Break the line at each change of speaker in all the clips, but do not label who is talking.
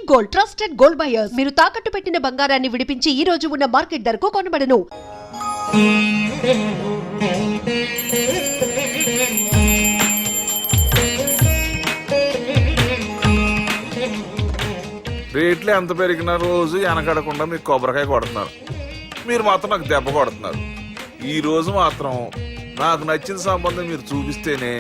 Gold, trusted gold buyers. మీరు తాకట్టు పెట్టిన బంగారాన్ని విడిపించి ఈ రోజు ఉన్న మార్కెట్ ధరకు కొనబడను.
రేట్లు ఎంత పెరిగిన రోజు వెనకడకుండా మీకు కొబ్బరికాయ కొడుతున్నారు, మీరు మాత్రం నాకు దెబ్బ కొడుతున్నారు. ఈ రోజు మాత్రం నాకు నచ్చిన సంబంధం మీరు చూపిస్తేనే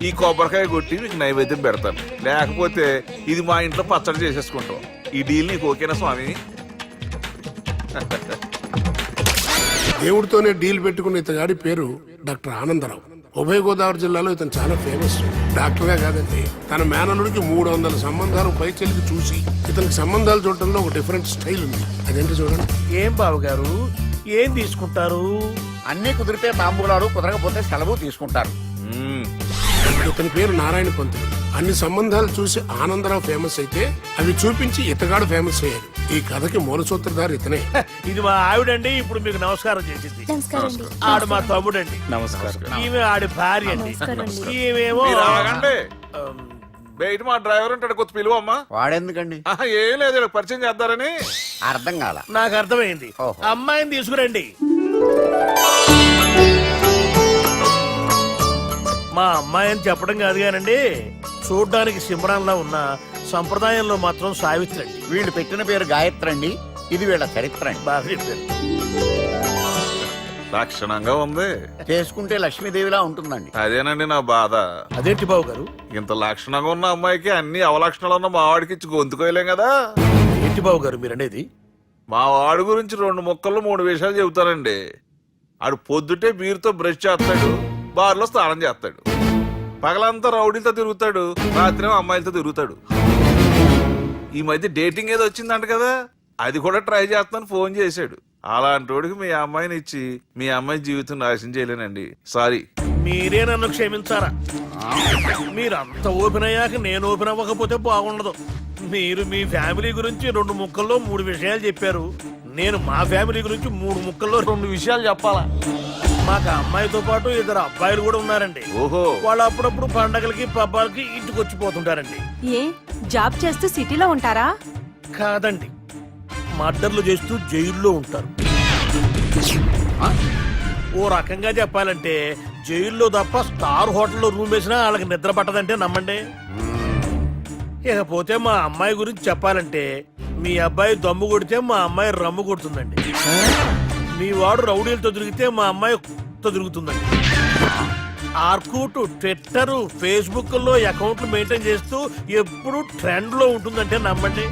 ఈ కొబ్బరికాయ కొట్టి మీకు నైవేద్యం పెడతాను, లేకపోతే ఇది మా ఇంట్లో పచ్చడి చేసేసుకుంటాం. ఈ డీల్ నీకు ఓకేనా స్వామి?
దేవుడితోనే డీల్ పెట్టుకున్న ఇతగాడి పేరు డాక్టర్ ఆనందరావు. ఉభయ గోదావరి జిల్లాలో ఇతను చాలా ఫేమస్. డాక్టర్గా కాదండి, తన మేనలుడికి 300 సంబంధాలు పైచెలికి చూసి ఇతనికి సంబంధాలు చూడటంలో ఒక డిఫరెంట్ స్టైల్ ఉంది. అదేంటి చూడండి.
ఏం బాబు గారు, ఏం తీసుకుంటారు?
అన్ని కుదిరితే తాంబూలాలు, కుదరకపోతే సెలవు తీసుకుంటారు.
ఇతని పేరు నారాయణ పంతులు. అన్ని సంబంధాలు చూసి ఆనందరావు ఫేమస్ అయితే అవి చూపించి ఇతగాడు ఫేమస్ అయ్యాడు. ఈ కథకి మూల సూత్రధారి ఇతనే.
ఇది మా ఆవిడండి, ఇప్పుడు మీకు నమస్కారం చేసింది. ఆడు మా తమ్ముడండి.
నమస్కారం.
ఈమె ఆడి భార్య అండి. ఈమెమో
బయట మా డ్రైవర్ ఉంటాడు, కొత్త పిలువమ్మా.
వాడెందుకండి?
ఏం లేదు, పరిచయం చేద్దారని.
అర్థం కాల.
నాకు అర్థమైంది. అమ్మాయిని తీసుకురండి. మా అమ్మాయి అని చెప్పడం కాదు కానండి, చూడ్డానికి సింహరాన్లా ఉన్న సంప్రదాయంలో మాత్రం సావిత్రి అండి.
వీళ్ళు పెట్టిన పేరు గాయత్రి అండి. ఇది వీళ్ళ చరిత్ర అండి.
బాగా చెప్పారు.
లక్షణంగా ఉంది,
చేసుకుంటే లక్ష్మీదేవిలా ఉంటుందండి.
అదేనండి నా బాధ.
అదేంటి బాబు గారు?
ఇంత లక్షణంగా ఉన్న అమ్మాయికి అన్ని అవలక్షణాలు ఉన్న మా వాడికి ఇచ్చి గొంతుకోయలేం కదా.
ఏంటి బాబు గారు మీరు అనేది?
మా వాడి గురించి 2 ముక్కల్లో 3 విషయాలు చెబుతానండి. ఆడు పొద్దుటే బీరుతో బ్రష్ చేస్తాడు, బార్లో స్నానం చేస్తాడు, పగలంతా రౌడీలతో తిరుగుతాడు, రాత్రి అమ్మాయిలతో తిరుగుతాడు. ఈ మధ్య డేటింగ్ ఏదో వచ్చిందంట కదా, అది కూడా ట్రై చేస్తాను ఫోన్ చేశాడు. అలాంటి వాడికి మీ అమ్మాయిని ఇచ్చి మీ అమ్మాయి జీవితం నాశనం చేయలేనండి. సారీ.
మీరే నన్ను క్షమించారా? మీరు అంత ఓపెన్ అయ్యాక నేను ఓపెన్ అవ్వకపోతే బాగుండదు. మీరు మీ ఫ్యామిలీ గురించి 2 ముక్కల్లో 3 విషయాలు చెప్పారు. నేను మా ఫ్యామిలీ గురించి 3 ముక్కల్లో 2 విషయాలు చెప్పాలా? మాకు అమ్మాయితో పాటు 2 అబ్బాయిలు కూడా ఉన్నారండి.
ఓహో.
వాళ్ళు అప్పుడప్పుడు పండగలకి పబ్బాలకి ఇంటికి వచ్చిపోతుంటారండి.
ఏ జాబ్ చేస్తూ సిటీలో ఉంటారా?
కాదండి, మర్డర్లు చేస్తూ జైల్లో ఉంటారు. ఓ రకంగా చెప్పాలంటే జైల్లో తప్ప స్టార్ హోటల్లో రూమ్ వేసినా వాళ్ళకి నిద్ర పట్టదంటే నమ్మండి. ఇకపోతే మా అమ్మాయి గురించి చెప్పాలంటే మీ అబ్బాయి దమ్ము కొడితే మా అమ్మాయి రమ్ము కొడుతుందండి. మీ వాడు రౌడీలతో తిరిగితే మా అమ్మాయి తిరుగుతుందండి. ఆర్కుట్, ట్విట్టర్, ఫేస్బుక్ లో అకౌంట్లు మెయింటైన్ చేస్తూ ఎప్పుడు ట్రెండ్ లో ఉంటుందంటే నమ్మండి.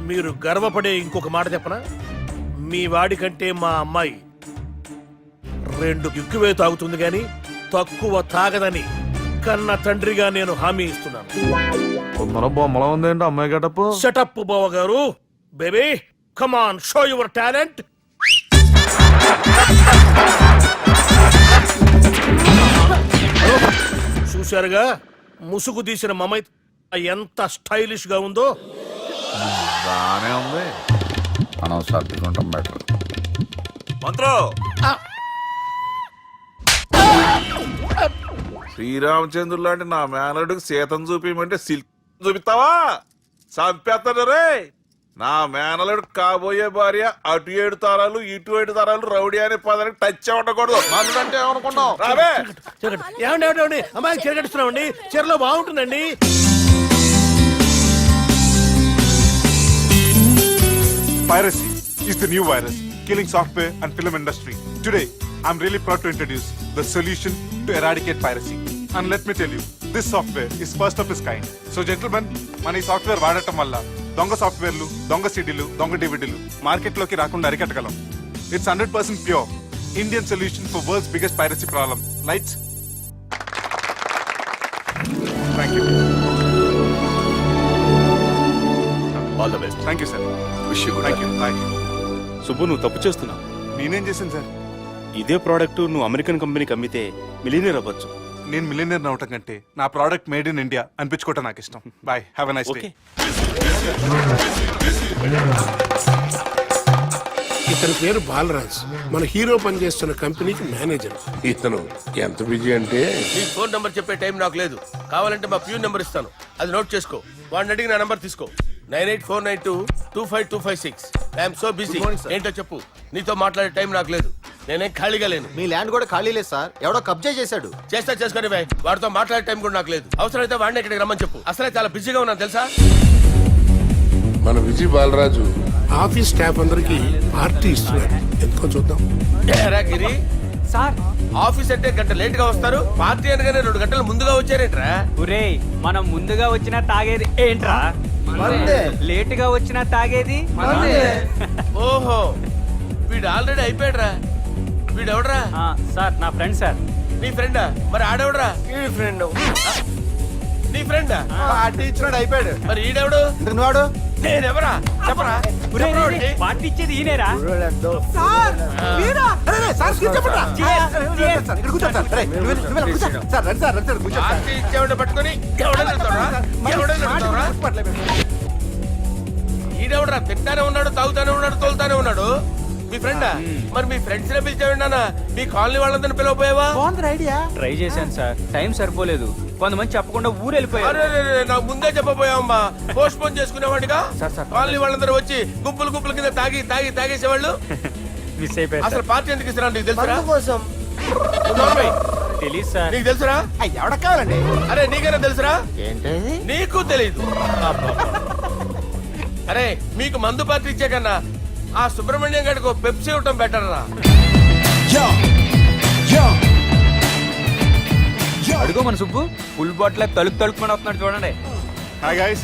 మీరు గర్వపడే ఇంకొక మాట చెప్పనా? మీ వాడి కంటే మా అమ్మాయి 2 ఎక్కువే తాగుతుంది గాని తక్కువ తాగదని కన్న తండ్రిగా నేను హామీ ఇస్తున్నాను.
కొందరు బొమ్మలా ఉందేంటి అమ్మాయి గటప్పు?
సెటప్ బావ గారు. Baby come on, show your talent. చూశారుగా ముసుగు తీసిన మమై ఎంత స్టైలిష్ గా ఉందో.
బానే ఉంది.
మనం సర్దుకుంటాం బెటర్.
మంత్రో, శ్రీరామచంద్రుడు లాంటి నా మేనడుకి సీతను చూపించమంటే సిల్క్ చూపిస్తావా? చంపేస్తాడు రే. నా మేనలుడు కాబోయే భార్య అటు 7 తరాలు ఇటు 7 తరాలు రౌడీ అనే పదానికి టచ్ ఉండకూడదు. అంటే ఏమనుకున్నావు? రావే.
ఏమండి అమ్మాయికి చీర కట్టిస్తున్నామండి. చీరలో బాగుంటుందండి.
Piracy is the new virus killing software and film industry. Today, I'm really proud to introduce the solution to eradicate piracy. And let me tell you, this software is first of its kind. So gentlemen, మన ఈ software వాడటం వల్ల దొంగ సాఫ్ట్వేర్లు, దొంగ సిడీలు, దొంగ డివిడీలు మార్కెట్లోకి రాకుండా అరికట్టగలం. It's 100% pure Indian solution for world's biggest piracy problem. Lights. Thank you.
All the best.
Thank you, sir.
Wish you good.
Thank you. Bye.
Subbu, నువ్వు తప్పు చేస్తున్నావు.
నేనేం చేశాను సార్?
ఇదే ప్రోడక్ట్ నువ్వు అమెరికన్ కంపెనీకి అమ్మితే మిలియనీర్ అవ్వచ్చు.
నేను మిలియనర్ అవటం కంటే నా ప్రోడక్ట్ మేడ్ ఇన్ ఇండియా అనిపించుకోవటం నాకు ఇష్టం. Bye, have a nice day.
ఇతని పేరు బాలరాజ్. మన హీరో పనిచేస్తున్న కంపెనీకి మేనేజర్.
ఇతను ఎంత బిజీ అంటే
నీ ఫోన్ నంబర్ చెప్పే టైం నాకు లేదు. కావాలంటే మా ప్యూన్ నెంబర్ ఇస్తాను, అది నోట్ చేసుకో. వాడిని అడిగి నా నంబర్ తీసుకో.
9849225256. I'm so busy. ఏంటో చెప్పు. నీతో మాట్లాడే టైం నాకు లేదు. నేనేం ఖాళీగా లేను.
మీ ల్యాండ్ కూడా ఖాళీ లేదు సార్, ఎవడో కబ్జా చేశాడు.
చేస్తా చేసుకుని వాడితో మాట్లాడే టైం కూడా నాకు లేదు. అవసరమైతే వాడిని ఇక్కడికి రమ్మని చెప్పు. అసలే చాలా బిజీగా ఉన్నాను తెలుసా.
మన విజయ్ బాలరాజు ఆఫీస్ స్టాఫ్ అందరికి పార్టీ ఇస్తున్నాడు, ఎందుకో చూద్దాం.
ఏరా గిరి
సార్
ఆఫీస్ అంటే గంట లేట్ గా వస్తారు, పార్టీ అనగానే 2 గంటలు ముందుగా వచ్చారేంట్రా?
ఒరే, మనం ముందుగా వచ్చినా తాగేది ఏంట్రా? లేట్ గా వచ్చినా తాగేది.
ఓహో, వీడు ఆల్రెడీ అయిపోయాడురా. వీడెవడరా?
సార్ నా ఫ్రెండ్ సార్.
నీ ఫ్రెండా? మరి ఆడెవడరా?
ఫ్రెండ్
నీ ఫ్రెండా?
పార్టీ ఇచ్చినాడు, అయిపోయాడు.
మరి ఈడెవడు?
వాడు
నేనెవరా చెప్పరా? చెప్పరా వాడికి?
పార్టీ ఇచ్చేది ఈయనేరా?
పార్టీ ఇచ్చేవాడిని పట్టుకొని ఎవడని అడుగుతావురా? ఎవడని అడుగుతావురా? ఈడెవడరా? తింటానే ఉన్నాడు, తాగుతానే ఉన్నాడు, తోలుతానే ఉన్నాడు. మీ ఫ్రెండా? మరి మీ ఫ్రెండ్స్ నే పిలిచావిన్నానా? మీ కాలనీ వాళ్ళందరినీ పిలవపోయావా?
ట్రై చేశాను సార్, టైం సరిపోలేదు. కొంతమంది చెప్పకుండా ఊరు వెళ్ళిపోయారు.
అరే, నాకు ముందే చెప్పబోయావమ్మా. పోస్ట్ పోన్ చేసుకునేవాడిగా.
సార్.
కాలనీ వాళ్ళందరూ వచ్చి గుంపులు గుంపుల కింద తాగేసేవాళ్ళు.
మిస్ అయిపోయారు.
అసలు పార్టీ ఎందుకు ఇస్తున్నా నీకు తెలుసురా?
తెలీదు సార్.
నీకు తెలుసురా?
ఎవడ కావాలండి?
అరే నీకైనా తెలుసురా? నీకు తెలీదు. అరే మీకు మందు పార్టీ ఇచ్చే కన్నా ఆ సుబ్రహ్మణ్యం గారికి పెప్సీ ఇవ్వటం బెటర్ రా.
అడుగు మన సుబ్బు ఫుల్ బాటిల్ తలుపుమని వస్తున్నాడు చూడండి.
Hi guys.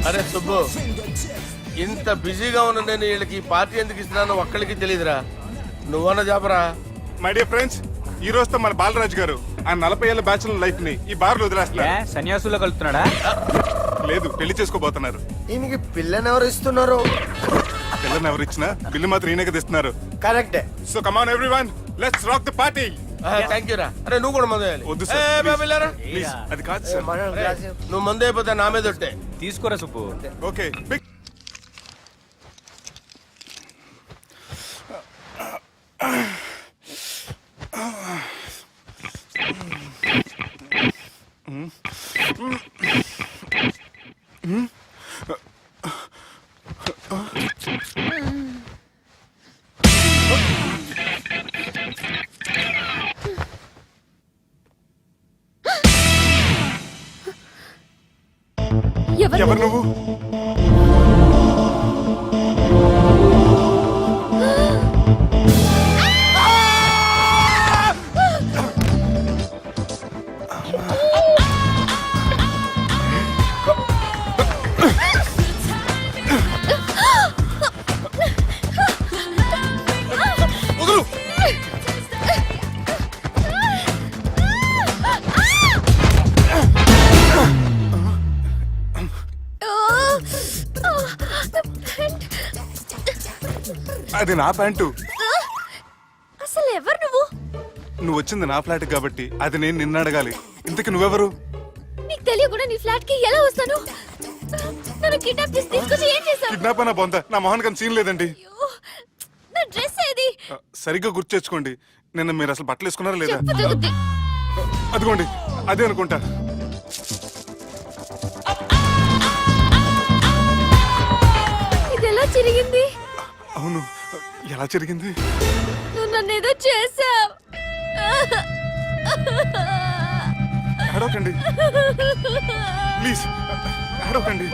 అరే సుబ్బు, ఇంత బిజీగా ఉన్న నేను వీళ్ళకి ఈ పార్టీ ఎందుకు ఇస్తున్నాను ఒక్కడికి తెలియదురా. నువ్వన్న చెప్పరా.
My dear friends, ఈ రోజుతో మన బాలరాజు గారు ఆ 40 ఏళ్ల బ్యాచులర్ లైఫ్ ని ఈ బార్ లో వదిలేస్తున్నారు.
సన్యాసుల్లో కలుపుతున్నాడా?
లేదు, పెళ్లి చేసుకోబోతున్నారు.
ఈయనకి పిల్లని ఎవరు ఇస్తున్నారు?
పిల్లని ఎవరు ఇచ్చినా బిల్లు మాత్రం ఈయనకే తెస్తున్నారు.
కరెక్టే.
So come on everyone, let's rock the party.
Thank you రా. అరే నువ్వు కూడా మందు వేయాలి.
వద్దు
ఏ,
సార్,
బాబు వెళ్ళారా?
ప్లీజ్. అది కాదు సార్.
నువ్వు మందు అయిపోతే నా మీద ఒట్టే.
తీసుకోరా సుబ్బు.
ఓకే, బిగ్ ఎవరు నువ్వు? అది నా ప్యాంటు.
అసలు ఎవరు నువ్వు?
నువ్వు వచ్చింది నా ఫ్లాట్ కాబట్టి అది నేను నిన్ను అడగాలి. ఇంతకి నువ్వెవరు?
నీకు తెలియకుండా నీ ఫ్లాట్ కి ఎలా వస్తాను? నన్ను కిడ్నాప్ చేసి తీసుకొచ్చి ఏం చేశావు?
కిడ్నాప్ అన్న బొంద, నా మొహన్ కన్నా సీన్ లేదండి.
నా డ్రెస్ ఏది?
సరిగ్గా గుర్తు తెచ్చుకోండి. నిన్న మీరు అసలు బట్టలు వేసుకున్నారా లేదా?
చెప్పు తగ్గుద్ది.
అదిగోండి, అదే అనుకుంటా.
ఇది ఎలా జరిగింది?
అవును, ఎలా జరిగింది?
నువ్వు నన్ను ఏదో చేసావు.
ఏడవకండి ప్లీజ్, ఏడవకండి.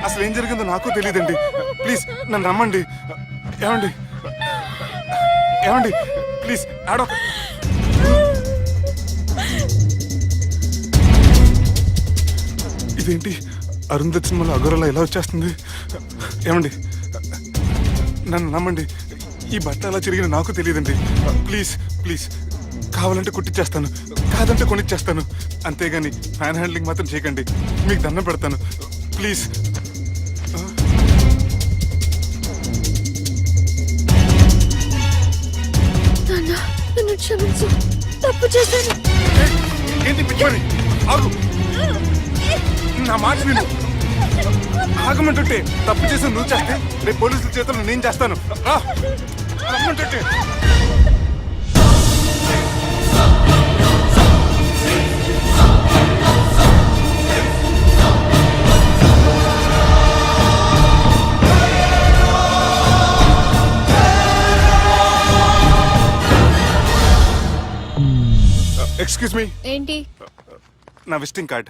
అసలు ఏం జరిగిందో నాకు తెలియదండి. ప్లీజ్ నన్ను నమ్మండి. ఏమండి ఏమండి ప్లీజ్ ఏడవ. ఇదేంటి అరుంధతి సినిమాలో అగోరలా ఎలా వచ్చేస్తుంది? ఏమండి నన్ను నమ్మండి. ఈ బట్ట అలా చిరిగిన నాకు తెలియదండి. ప్లీజ్ ప్లీజ్, కావాలంటే కుట్టిచ్చేస్తాను, కాదంటే కొనిచ్చేస్తాను. అంతేగాని హ్యాండ్ హ్యాండ్లింగ్ మాత్రం చేయకండి. మీకు దండం పెడతాను ప్లీజ్.
నన్ను క్షమించు, తప్పు చేశాను.
ఏంటి పిచ్చివాడి? ఆగు, నా మాట విను. ఆగమంటుంటే తప్పు చేసి నువ్వు చేస్తే రేపు పోలీసుల చేతుల్లో నేను చేస్తాను. రమ్మంటుంటే ఎక్స్క్యూజ్ మీ,
ఏంటి?
నా విజిటింగ్ కార్డ్.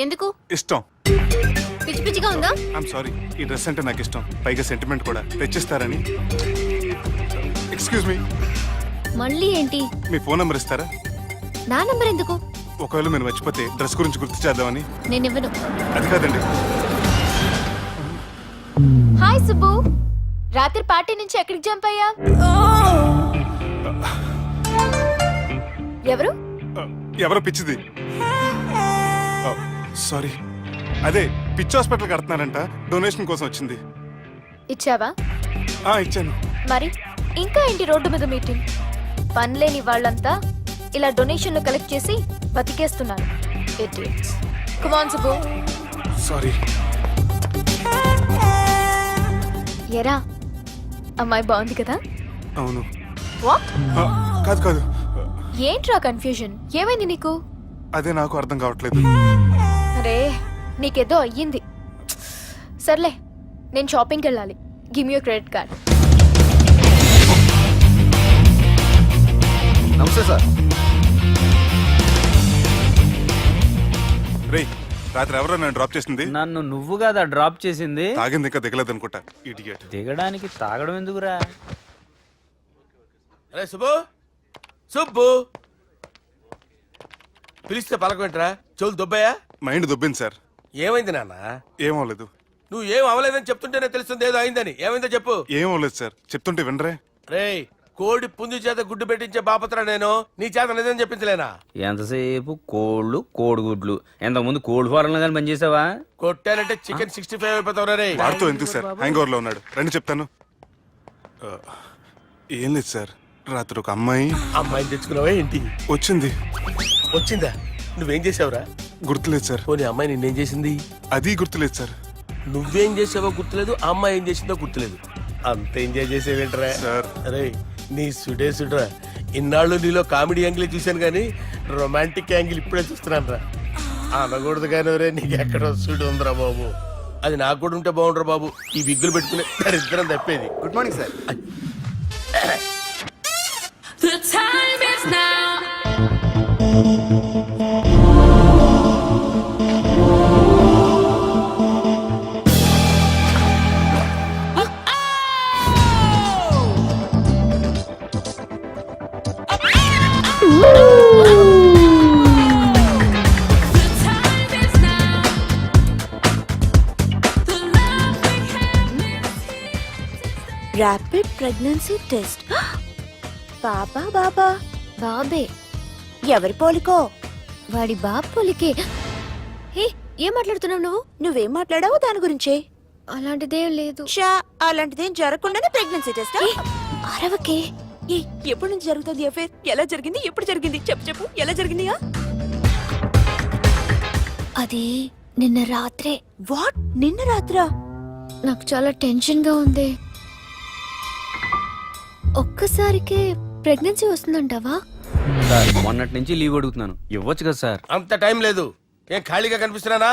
ఎందుకు?
ఇష్టం.
పిచ్చి పిచ్చిగా ఉందా?
ఐఎమ్ సారీ, ఈ డ్రెస్ అంటే నాకు ఇష్టం, పైగా సెంటిమెంట్ కూడా. తెచ్చిస్తారని. ఎక్స్క్యూజ్ మీ,
మళ్ళీ ఏంటి?
మీ ఫోన్ నెంబర్ ఇస్తారా?
నా నంబర్ ఎందుకు?
ఒకవేళ మీరు మర్చిపోతే డ్రెస్ గురించి గుర్తు చేద్దామని.
నేను ఇవ్వను.
అది కాదండి.
హాయ్ సుబ్బు, రాత్రి పార్టీ నుంచి ఎక్కడికి జంప్ అయ్యా? ఎవరు?
ఎవరో పిచ్చిది. సారీ, అదే పిచ్చి హాస్పిటల్ కడుతున్నారంట, డొనేషన్ కోసం వచ్చింది.
ఇచ్చావా?
ఇచ్చాను.
మరి ఇంకా ఏంటి రోడ్డు మీద మీటింగ్? పనిలేని వాళ్ళంతా ఇలా డొనేషన్లు కలెక్ట్ చేసి బతికేస్తున్నారు. Idiots. Come on, Subbu.
Sorry.
ఎరా, అమ్మాయి బాగుంది కదా?
అవును.
వాట్?
కాదు కాదు,
ఏంట్రా కన్ఫ్యూజన్? ఏమైంది నీకు?
అదే నాకు అర్థం కావట్లేదు.
అరే, నీకేదో అయ్యింది. సర్లే, నేను షాపింగ్కి వెళ్ళాలి. Give me your credit card.
నమస్తే సార్.
రే, రాత్రి ఎవరో నన్ను డ్రాప్ చేసింది?
నన్ను నువ్వు కదా డ్రాప్ చేసింది.
తాగింది ఇంకా దిగలేదు అనుకుంటా. ఇడియట్.
దిగడానికి తాగడం ఎందుకురా?
అరే సుబ్బు, సుబ్బు పిలిస్తే పలకమేంట్రా? చెవులు దొబ్బాయా?
Mind దొబ్బింది sir.
ఏమైంది నాన్న?
ఏమవలేదు.
నువ్వు ఏం అవలేదని చెప్తుంటేనే తెలుస్తుంది ఏదో అయిందని. ఏమైందో చెప్పు.
ఏమవలేదు సార్, చెప్తుంటే వినరే.
రేయ్, కోడి పుంజు చేత గుడ్డు పెట్టించే బాపత్ర నేను. నీ చేత నిజం చెప్పించలేనా?
ఎంతసేపు కోళ్ళు కోడిగుడ్లు. ఎంతకుముందు కోడి ఫారంలో కానీ పనిచేసావా?
కొట్టానంటే చికెన్ 65 అయిపోతావు రే.
వాడితో ఎందుకు సార్, హ్యాంగ్ ఓవర్ లో ఉన్నాడు. రండి చెప్తాను. ఏం లేదు సార్, రాత్రి ఒక
అమ్మాయిని తెచ్చుకున్నావా ఏంటి?
వచ్చింది.
వచ్చిందా? నువ్వేం చేసావురా?
గుర్తులేదు సార్.
పోనీ అమ్మాయి నిన్నేం చేసింది?
అది గుర్తులేదు సార్.
నువ్వేం చేసావో గుర్తులేదు, ఆ అమ్మాయి ఏం చేసిందో గుర్తులేదు. అంత ఎంజాయ్ చేసేవేంట్రా
సార్?
అరే, నీ సుడే సుడ్రా. ఇన్నాళ్ళు నీలో కామెడీ యాంగిల్ చూశాను కానీ రొమాంటిక్ యాంగిల్ ఇప్పుడే చూస్తున్నాను రా. అనకూడదు కానీ రే, నీకు ఎక్కడో సుడు ఉందిరా బాబు. అది నాకు కూడా ఉంటే బాగుండ్రా బాబు. ఈ విగ్గులు పెట్టుకునే దరిద్రం తప్పేది.
Good morning sir.
The time is now.
Rapid pregnancy test. బాబా బాబా
బాబే.
ఎవరి పోలికో?
వాడి బాబు పోలికే. హే, ఏం మాట్లాడుతున్నావు నువ్వు?
నువ్వేం మాట్లాడావో దాని గురించే.
అలాంటిదేం లేదు.
షా, అలాంటిదేం జరగకుండానే ప్రెగ్నెన్సీ టెస్ట్?
అరవకే.
ఎప్పటి నుంచి జరుగుతుంది అఫేర్? ఎలా జరిగింది? ఎప్పుడు జరిగింది? చెప్పు చెప్పు, ఎలా జరిగింది?
అది నిన్న రాత్రే.
వాట్? నిన్న రాత్రా?
నాకు చాలా టెన్షన్ గా ఉంది. ఒక్కసారికే ప్రెగ్నెన్సీ వస్తుందంటావా?
సార్, మొన్నటి నుంచి లీవ్ అడుగుతున్నాను, ఇవ్వచ్చు కదా సార్?
అంత టైం లేదు. ఏం ఖాళీగా కనిపిస్తున్నానా?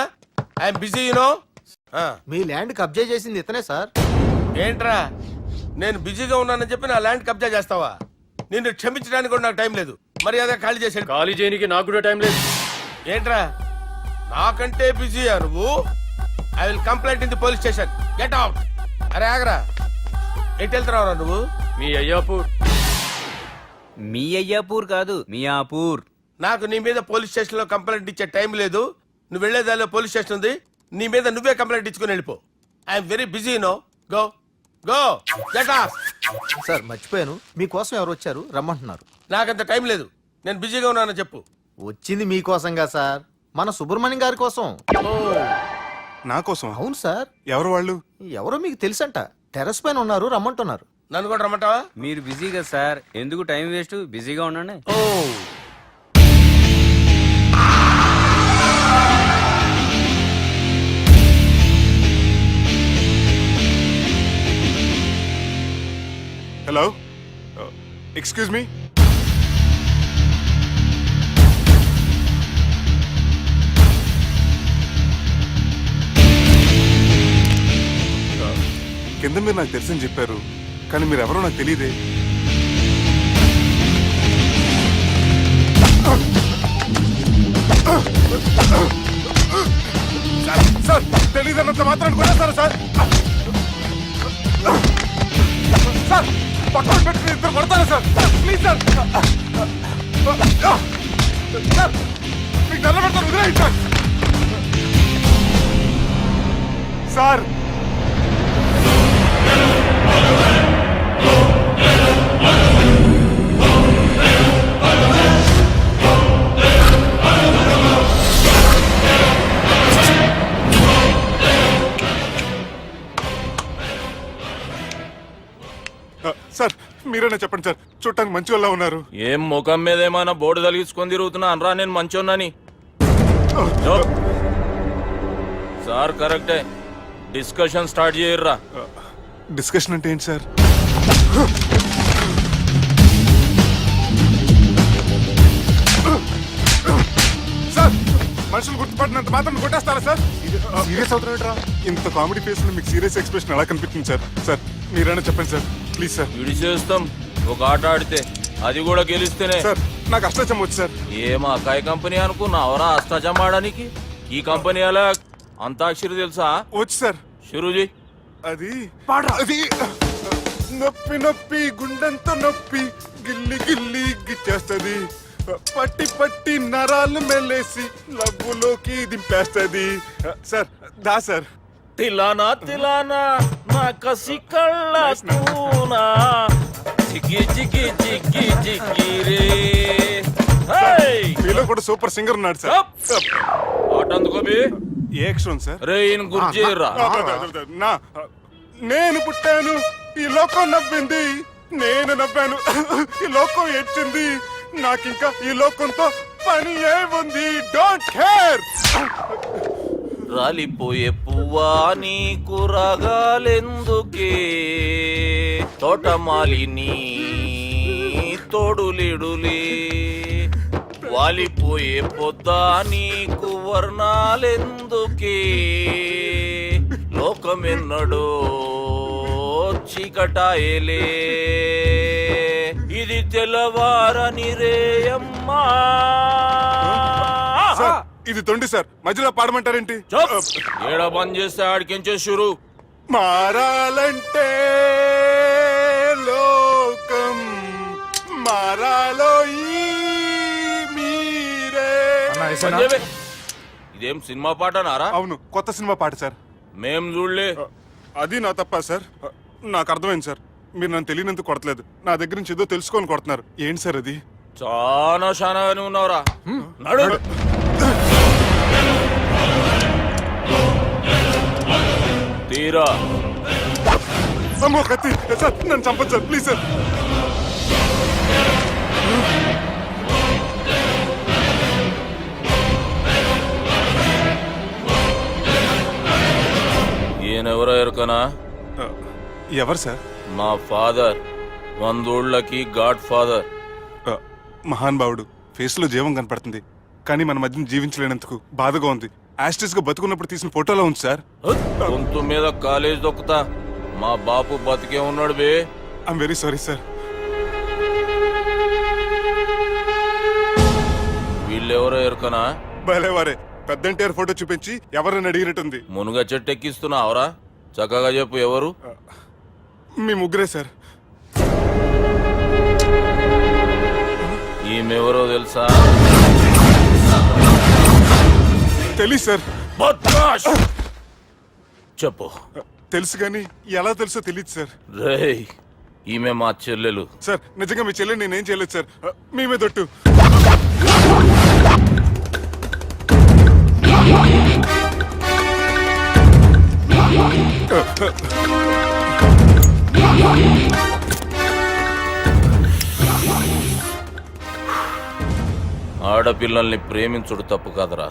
I'm busy you know.
మీ ల్యాండ్ కబ్జా చేసింది ఇతనే సార్.
ఏంట్రా, నేను బిజీగా ఉన్నానని చెప్పి నా ల్యాండ్ కబ్జా చేస్తావా? నిన్ను క్షమించడానికి కూడా నాకు టైం లేదు. మర్యాద ఖాళీ చేసాడు.
ఖాళీ చేయడానికి నాకు కూడా టైం లేదు.
ఏంట్రా, నాకంటే బిజీయా నువ్వు? I will complaint in the police station. Get out. అరే ఆగరా, ఎటు వెళ్తున్నావురా నువ్వు?
మీ అయ్యాపూర్.
మీ అయ్యాపూర్ కాదు, మియాపూర్.
నాకు నీ మీద పోలీస్ స్టేషన్ లో కంప్లైంట్ ఇచ్చే టైం లేదు. నువ్వు వెళ్లేదాలో పోలీస్ స్టేషన్ ఉంది. నీ మీద నువ్వే కంప్లైంట్ ఇచ్చుకుని వెళ్ళిపో. I'm very busy no. Go go get off.
Sir మర్చిపోయాను, మీకోసం ఎవరు వచ్చారు, రమ్మంటున్నారు.
నాకంత టైం లేదు, నేను బిజీగా ఉన్నానని చెప్పు.
వచ్చింది మీకోసంగా సార్, మన సుబ్రహ్మణ్యం గారి కోసం.
నా కోసం?
అవును సార్.
ఎవరు వాళ్ళు?
ఎవరో మీకు తెలుసంట, టెర్రస్ పైన ఉన్నారు, రమ్మంటున్నారు.
నన్ను కూడా రమ్మంటావా?
మీరు బిజీ కదా సార్, ఎందుకు టైం వేస్ట్, బిజీగా ఉండండి.
ఓ,
హలో, ఎక్స్క్యూజ్ మీ. కింద మీరు నాకు తెలుసని చెప్పారు, కానీ మీరు ఎవరో నాకు తెలియదే. సార్ తెలీదన్నంత మాత్రం కొట్టేస్తారా సార్? సార్ పక్కన పెట్టి ఇద్దరు కొడతారా సార్? Please sir. సార్ మీకు దండం పెడతాను, వదిలేయండి సార్. సార్ సార్ మీరైనా చెప్పండి సార్, చూడటానికి మంచి వాళ్ళ ఉన్నారు.
ఏం ముఖం మీద ఏమైనా బోర్డు తలిగించుకొని తిరుగుతున్నా అనరా నేను మంచోన్నాని. సార్ కరెక్టే, డిస్కషన్ స్టార్ట్ చేయర్రా.
డిస్కషన్ అంటే ఏంటి సార్? సార్ మనుషులు గుర్తుపడినంత మాత్రం కొట్టేస్తారా సార్? సీరియస్ అవుతున్నారా? ఇంత కామెడీ ఫేస్ లో మీకు సీరియస్ ఎక్స్ప్రెషన్ ఎలా కనిపిస్తుంది సార్? సార్ మీరైనా చెప్పండి సార్, ప్లీజ్ సార్.
విడిచేస్తాం ఒక ఆట ఆడితే, అది కూడా గెలిస్తేనే.
సార్ నాకు అష్టచం వచ్చు సార్.
ఏం అకాయ కంపెనీ అనుకున్నావరా అష్టాచం ఆడడానికి? ఈ కంపెనీ అలా అంతాక్షరి తెలుసా?
వచ్చు సార్.
షురూజీ.
అది అది నొప్పి నొప్పి గుండెంతో నొప్పి గిల్లి గిల్లి గిచ్చేస్తుంది, పట్టి పట్టి నరాలు మెల్లేసి లబ్బులోకి దింపేస్తుంది. సార్ దా సార్.
తిలానా తిలానా నా కసి కళ్ళ కూనా జిగి జిగి జిగి జిగి రే.
మీలో కూడా సూపర్ సింగర్ ఉన్నాడు సార్.
ఆట అందుకోబి
ఏ అక్షరం సార్?
రే ఈయన గుర్తు చేయరా.
నా నేను పుట్టాను ఈ లోకం నవ్వింది, నేను నవ్వాను ఈ లోకం ఏడ్చింది, నాకింకా ఈ లోకంతో పని ఏముంది? Don't care.
రాలిపోయే పువ్వా నీకు రాగాలెందుకే, తోటమాలిని తోడులిడులే, వాలిపోయే పొద్దా నీకు వర్ణాలెందుకే, లోకమెన్నడో చీకటాయలే, ఇది తెల్లవారని రేయమ్మా.
సార్ ఇది తొండి సార్, మధ్యలో పాడమంటారేంటి?
ఏడా బంద్ చేస్తే ఆడికించే షురు.
మారాలంటే లోకం మారాలో ఈ మీరే.
ఇదేం సినిమా పాట నారా?
అవును, కొత్త సినిమా పాట సార్.
మేం చూడలే.
అది నా తప్ప సార్? నాకు అర్థమైంది సార్, మీరు నన్ను తెలియనందుకు కొడతలేదు, నా దగ్గర నుంచి ఏదో తెలుసుకొని కొడుతున్నారు. ఏంటి సార్ అది?
చాలా శానాగానే ఉన్నావురా. నడు. తీరా.
అమ్మో కత్తి సార్, నన్ను చంపదు సార్, ప్లీజ్ సార్.
ఈయనెవరో ఎరుకనా?
ఎవరు సార్?
మా ఫాదర్, 100 ఊళ్ళకి గాడ్ ఫాదర్.
మహాన్ భావుడు, ఫేస్ లో జీవం కనపడుతుంది, కానీ మన మధ్యన జీవించలేనందుకు బాధగా ఉంది. యాస్టిస్ గా బతుకున్నప్పుడు తీసిన ఫోటోలో ఉంది సార్.
గొంతు మీద కాలేజ్ దొక్కుతా, మా బాపు బతికే ఉన్నాడు బే.
I'm very sorry sir.
వీళ్ళెవరో ఎరుకనా?
భలేవారే, పెద్ద ఎన్టీఆర్ ఫోటో చూపించి ఎవరైనా అడిగినట్టుంది.
మునుగ చెట్టు ఎక్కిస్తున్నావురా? చక్కగా చెప్పు ఎవరు?
మీ ముగ్గురే సార్.
ఈమెవరో తెలుసా?
తెలీదు సార్.
బద్మాష్. చెప్పు.
తెలుసు కానీ ఎలా తెలుసో తెలియదు సార్.
రేయ్, ఈమె మా చెల్లెలు.
సార్ నిజంగా మీ చెల్లెని నేనేం చేయలేదు సార్, మీ మీద ఒట్టు.
ఆడపిల్లల్ని ప్రేమించుడు తప్పు కాదురా,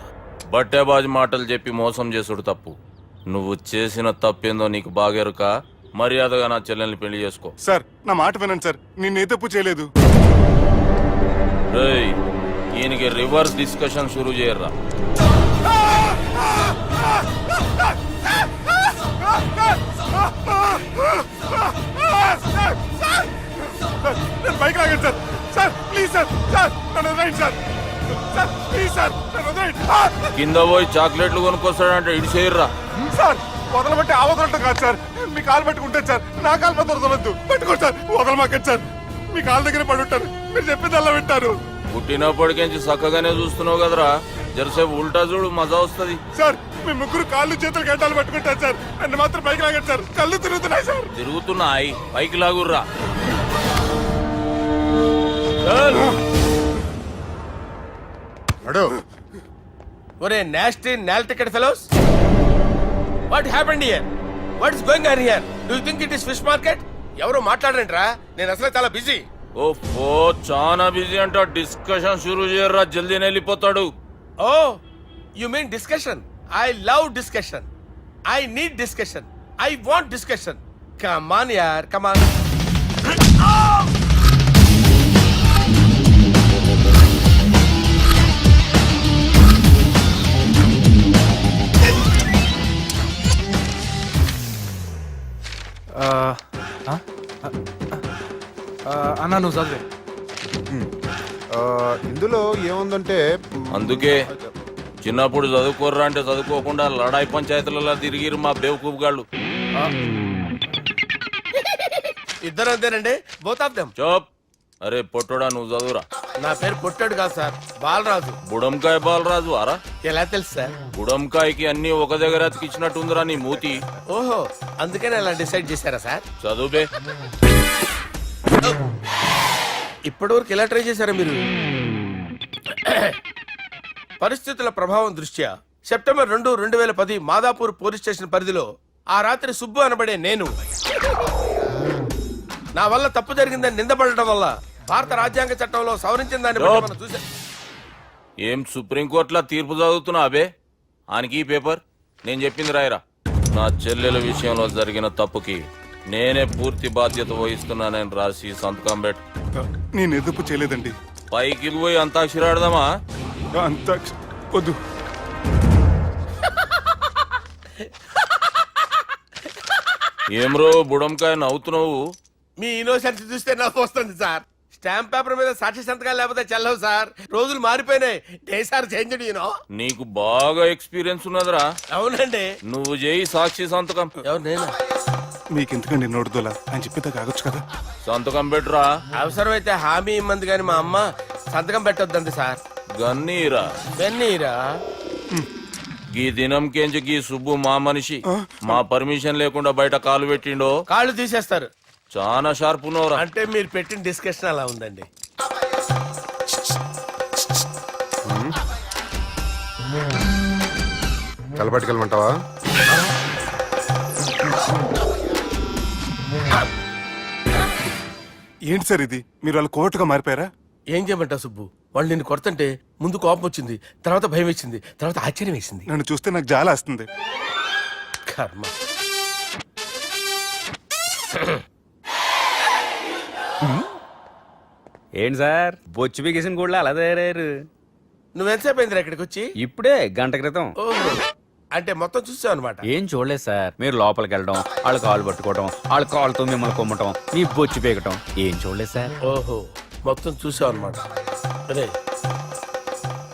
బట్టేబాజు మాటలు చెప్పి మోసం చేసుడు తప్పు. నువ్వు చేసిన తప్పేందో నీకు బాగెరుక. మర్యాదగా నా చెల్లెల్ని పెళ్లి చేసుకో.
సార్ నా మాట వినండి సార్, నేనే తప్పు చేయలేదు.
రేయ్, ఈయనకి రివర్స్ డిస్కషన్ షురూ చేయర్రా.
బైక్ లాగండి sir. Sir please sir, sir నన్ను right sir. Sir please sir నన్ను వదిలేయండి.
కింద పోయి చాక్లెట్లు కొనుక్కొస్తాడంటే ఇటు చేయర్రా.
సార్ వదలబట్టి ఆ వదలటం కాదు సార్, మీ కాలు పట్టుకుంటాను సార్, నా కాలు మాత్రం వదలొద్దు. పట్టుకోండి సార్, వదలమాకండి సార్, మీ కాలు దగ్గర పడి ఉంటారు, మీరు చెప్పింది అలా వింటారు.
పుట్టినప్పటికేంచి చక్కగానే చూస్తున్నావు కదరా, జరసేపు ఉల్టా చూడు మజా వస్తుంది.
సార్ మీ ముగ్గురు కాళ్ళు చేతులు గంటలు పట్టుకుంటారు సార్, నన్ను మాత్రం పైకి లాగండి సార్, కళ్ళు తిరుగుతున్నాయి సార్.
తిరుగుతున్నాయి పైకి లాగుర్రా.
ఒరే నాస్టీ నాల్ ticket fellows, what happened here? What is going on here? Do you think it is fish market? ఎవరో మాట్లాడండిరా, నేను అసలే చాలా బిజీ.
ఓ చాలా బిజీ అంట, డిస్కషన్ షురూ చేయర్రా, జల్దీ వెళ్ళిపోతాడు.
Oh you mean discussion? I love discussion, I need discussion, I want discussion. Come on యార్, కమ్ ఆన్.
అన్నా నువ్వు చదివే.
ఇందులో ఏముందంటే
అందుకే చిన్నప్పుడు చదువుకోర్రా అంటే చదువుకోకుండా లడాయి పంచాయతీలలో తిరిగిరు మా బేవకూపు గాళ్ళు.
ఇద్దరు అంతేనండి, బోత్ ఆఫ్ దెమ్.
చోప్. అరే పొట్టోడా నువ్వు చదువురా.
నా పేరు పొట్టాడు కాదు సార్, బాలరాజు.
బుడంకాయ బాలరాజు అరా?
ఎలా తెలుసు సార్?
బుడంకాయకి అన్ని ఒక దగ్గర అతికిచ్చినట్టుందిరా నీ మూతి.
ఓహో, అందుకని అలా డిసైడ్ చేశారా సార్?
చదువుబే.
ఇప్పటి వరకు ఎలా ట్రై చేశారా మీరు? పరిస్థితుల ప్రభావం దృష్ట్యా సెప్టెంబర్ 2, 2010 మాదాపూర్ పోలీస్ స్టేషన్ పరిధిలో ఆ రాత్రి సుబ్బు అనబడే నేను నా వల్ల తప్పు జరిగిందని నిందపడటం వల్ల భారత రాజ్యాంగ చట్టంలో సవరించిన దాన్ని బట్టి మనం చూసా.
ఏం సుప్రీంకోర్టులో తీర్పు చదువుతున్నా అబే? ఆనికి ఈ పేపర్ నేను చెప్పింది రాయరా. నా చెల్లెల విషయంలో జరిగిన తప్పుకి నేనే పూర్తి బాధ్యత వహిస్తున్నానని రాసి సంతకం పెట్టు.
నేను ఎదుపు చేయలేదండి.
పైకి పోయి అంతాక్షరి ఆడదామా?
అంత వద్దు.
ఏమ్రో బుడంకాయ నవ్వుతున్నావు?
మీ ఇన్నోసెన్స్ చూస్తే నాకు వస్తుంది సార్. స్టాంప్ పేపర్ మీద సాక్షి సంతకాలు లేకపోతే చెల్లవు సార్. రోజులు మారిపోయినాయి, డేస్ ఆర్ చేంజ్డ్ యూనో.
నీకు బాగా ఎక్స్పీరియన్స్ ఉన్నదిరా.
అవునండి.
నువ్వు చేయి సాక్షి సంతకం.
ఎవరు? నేనా?
మీకు ఎందుకండి నోడుదోలా అని చెప్పేదా కాగొచ్చు కదా.
సంతకం పెట్టురా.
అవసరమైతే హామీ ఇమ్మంది కానీ మా అమ్మ సంతకం పెట్టొద్దండి సార్.
గన్నీరా
వెన్నీరా.
గీ దినంకేంచి గీ సుబ్బు మా మనిషి. మా పర్మిషన్ లేకుండా బయట కాలు పెట్టిండో
కాళ్ళు తీసేస్తారు.
చాలా షార్ప్ ఉన్నవరా.
అంటే మీరు పెట్టిన డిస్కషన్ అలా ఉందండి.
తలపట్టుకెళ్ళమంటావా? ఏంటి సార్ ఇది, మీరు వాళ్ళ కోర్టుగా మారిపోయారా?
ఏం చేయమంటావు సుబ్బు, వాళ్ళు నిన్ను కొడుతుంటే ముందు కోపం వచ్చింది, తర్వాత భయం వేసింది, తర్వాత ఆశ్చర్యం వేసింది.
నన్ను చూస్తే నాకు జాలా వస్తుంది.
కర్మ.
ఏంటి సార్ బొచ్చు బిగేసిన కూడా అలా తయారయ్యారు?
నువ్వెంతసేపు అయిందిరా ఇక్కడికి వచ్చి?
ఇప్పుడే గంట క్రితం.
ఓహో, అంటే మొత్తం చూసావు అనమాట.
ఏం చూడలేదు సార్, మీరు లోపలికి వెళ్ళడం, వాళ్ళ కాళ్ళు పట్టుకోవడం, వాళ్ళ కాళ్ళతో మిమ్మల్ని కొమ్మటం, మీ బొచ్చు పీకటం ఏం చూడలేదు సార్.
ఓహో, మొత్తం చూసావు అనమాట. అరే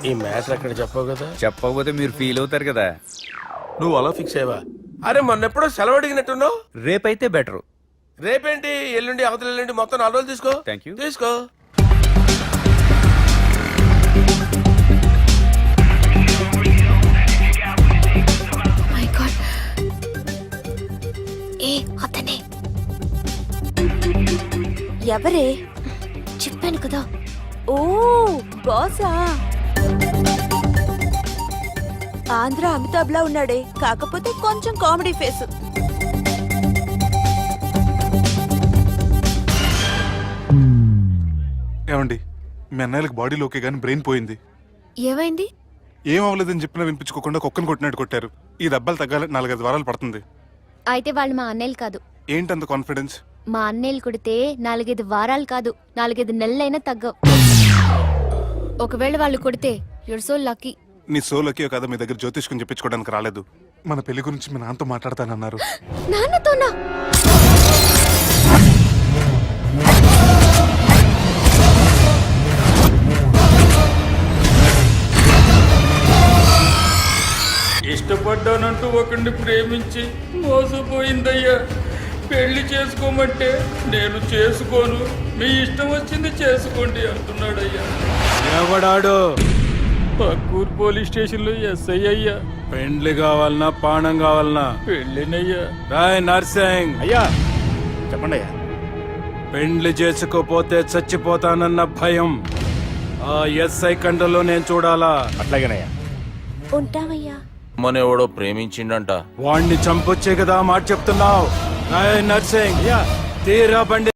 ఈ మ్యాటర్ అక్కడ చెప్పావు కదా.
చెప్పకపోతే మీరు ఫీల్ అవుతారు కదా.
నువ్వు అలా ఫిక్స్ అయ్యవా? అరే మొన్నెప్పుడో సెలవు అడిగినట్టున్నావు.
రేపైతే బెటరు.
రేపేంటి, ఎల్లుండి, అవతల ఎల్లుండి, మొత్తం 4 రోజులు తీసుకో.
Thank you.
తీసుకో.
మై గాడ్, ఏ అతనే.
ఎవరే?
చెప్పాను కదా.
ఓ బాసా. ఆంధ్ర అమితాబ్ లా ఉన్నాడే, కాకపోతే కొంచెం కామెడీ ఫేస్.
ఏమండి, మీ అన్నయ్యలకు బాడీలో ఓకే కానీ బ్రెయిన్ పోయింది.
ఏమైంది?
ఏం అవ్వలేదని చెప్పినా వినిపించుకోకుండా కుక్కను కొట్టినట్టు కొట్టారు. ఈ దెబ్బలు తగ్గాలి 4-5 వారాలు పడుతుంది.
అయితే వాళ్ళు మా అన్నయ్యలు కాదు.
ఏంటంత కాన్ఫిడెన్స్?
మా అన్నయ్యలు కొడితే 4-5 వారాలు కాదు, 4-5 నెలలైనా తగ్గవు. ఒకవేళ వాళ్ళు కొడితే యూర్ సో లక్కీ.
నీ సోలోకి కదా మీ దగ్గర జ్యోతిష్కం చెప్పించుకోవడానికి రాలేదు. మన పెళ్లి గురించి మీ నాన్నతో మాట్లాడతానన్నారు.
నాన్నతోనా?
ఇష్టపడ్డానంటూ ఒకరిని ప్రేమించి మోసపోయిందయ్యా. పెళ్లి చేసుకోమంటే నేను చేసుకోను, మీ ఇష్టం వచ్చింది చేసుకోండి అంటున్నాడయ్యా.
ఎవడాడు?
పక్కూరు పోలీస్ స్టేషన్ లో ఎస్ఐ అయ్యా.
పెండ్లి కావాలనా పానం కావాలనా?
పెళ్ళినయ్యా.
రాయ్ నర్సింగ్,
అయ్యా చెప్పండి అయ్యా.
పెండ్లి చేసుకోపోతే చచ్చిపోతానన్న భయం ఆ ఎస్ఐ కండలో నేను చూడాలా.
అట్లాగేనయ్యా.
ఉంటామయ్యా.
మనెవడో ప్రేమించిండంట.
వాణ్ణి చంపొచ్చే కదా మాట చెప్తున్నావు. రాయ్ నర్సింగ్, తీరా బండి